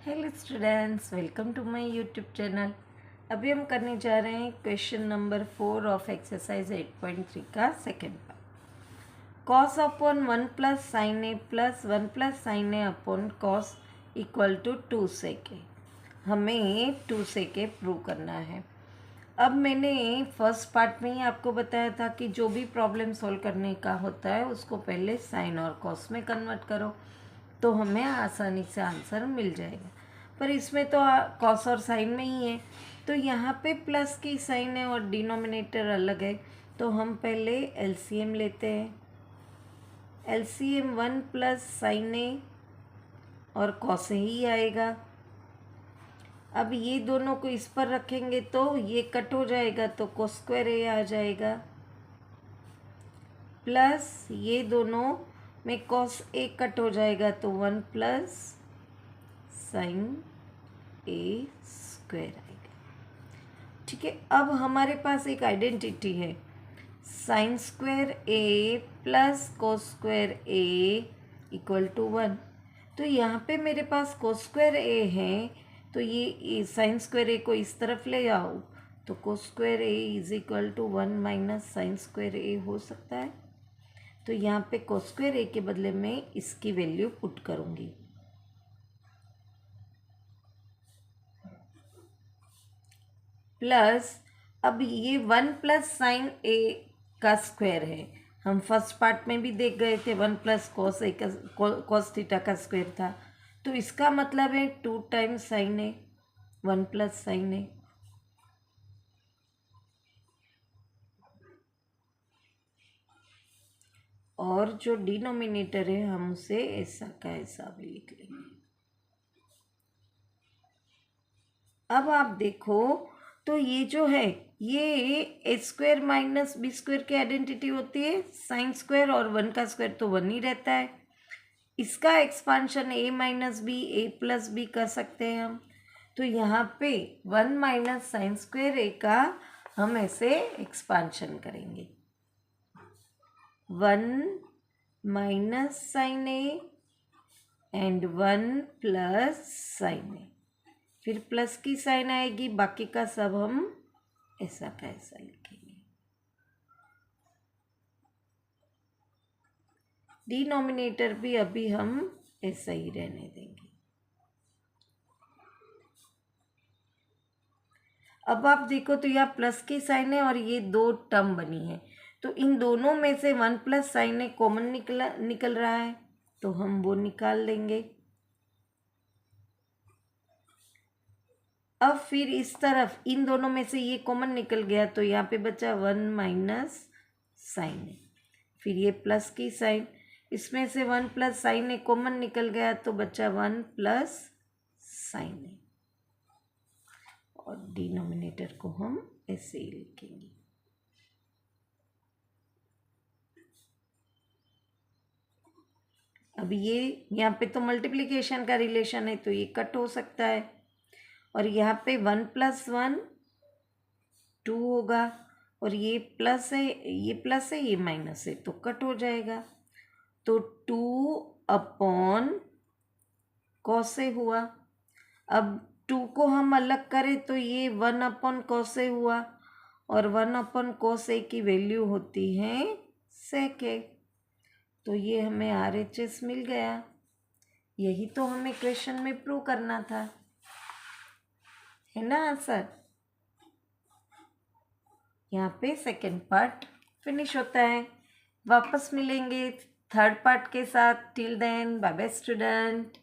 Hello students, welcome to my YouTube channel. अभी हम करने जा रहे हैं क्वेश्चन नंबर 4 ऑफ एक्सरसाइज 8.3 का second part. Cos upon 1 plus sine A plus 1 plus sine A upon cos equal to 2 sec A. हमें 2 sec ए prove करना है। अब मैंने फर्स्ट पार्ट में ही आपको बताया था कि जो भी प्रॉब्लम सॉल्व करने का होता है उसको पहले साइन और कॉस में कन्वर्ट करो तो हमें आसानी से आंसर मिल जाएगा। पर इसमें तो कॉस और साइन में ही है, तो यहाँ पे प्लस की साइन है और डिनोमिनेटर अलग है, तो हम पहले एलसीएम लेते हैं। एलसीएम 1 प्लस साइन ए और कॉस ए ही आएगा। अब ये दोनों को इस पर रखेंगे तो ये कट हो जाएगा, तो कोस स्क्वायर ए आ जाएगा, प्लस ये दोनों में कॉस ए कट हो जाएगा तो 1 प्लस साइन ए स्क्वायर आएगा। ठीक है, अब हमारे पास एक आइडेंटिटी है, sine square A plus cos square A equal to 1। तो यहाँ पे मेरे पास कोस स्क्वायर ए है, तो ये साइन स्क्वायर ए को इस तरफ ले आओ तो cos square A is equal to 1 minus sine square A हो सकता है। तो यहाँ पे कोस स्क्वायर ए के बदले में इसकी वैल्यू पुट करूँगी, प्लस अब ये 1 प्लस साइन ए का स्क्वायर है। हम फर्स्ट पार्ट में भी देख गए थे 1 प्लस कॉस ए का कॉस थीटा का स्क्वायर था, तो इसका मतलब है 2 टाइम्स साइन ए, 1 प्लस साइन ए। और जो डिनोमिनेटर है हम उसे ऐसा का ऐसा भी लिख लेंगे। अब आप देखो तो ये जो है ये ए स्क्वायर माइनस बी स्क्वायर की आइडेंटिटी होती है, साइन स्क्वायर और 1 का स्क्वायर तो 1 ही रहता है। इसका एक्सपांशन ए माइनस बी ए प्लस बी कर सकते हैं हम, तो यहाँ पे 1 माइनस साइन स्क्वायर ए का हम ऐसे एक्सपांशन करेंगे, 1 minus sine A and 1 plus sine A, फिर प्लस की साइन आएगी, बाकी का सब हम ऐसा का ऐसा लिखेंगे। डिनोमिनेटर भी अभी हम ऐसा ही रहने देंगे। अब आप देखो तो यहाँ प्लस की साइन है और ये दो टर्म बनी है, तो इन दोनों में से 1 प्लस साइन ए कॉमन निकल रहा है, तो हम वो निकाल लेंगे। अब फिर इस तरफ इन दोनों में से ये कॉमन निकल गया, तो यहाँ पे बचा 1 माइनस साइन ए, फिर ये प्लस की साइन, इसमें से 1 प्लस साइन ए कॉमन निकल गया तो बचा 1 प्लस साइन ए, और डिनोमिनेटर को हम ऐसे ही लिखेंगे। अब ये यहाँ पे तो मल्टीप्लिकेशन का रिलेशन है तो ये कट हो सकता है, और यहाँ पे 1 प्लस 1 2 होगा, और ये प्लस है ये प्लस है ये माइनस है तो कट हो जाएगा, तो 2 अपॉन कॉस ए हुआ। अब 2 को हम अलग करें तो ये 1 अपॉन कॉस ए हुआ, और 1 अपॉन कॉस ए की वैल्यू होती है सेक ए, तो ये हमें RHS मिल गया। यही तो हमें क्वेश्चन में प्रूव करना था, है ना आंसर। यहाँ पे सेकेंड पार्ट फिनिश होता है। वापस मिलेंगे थर्ड पार्ट के साथ। Till then bye bye student.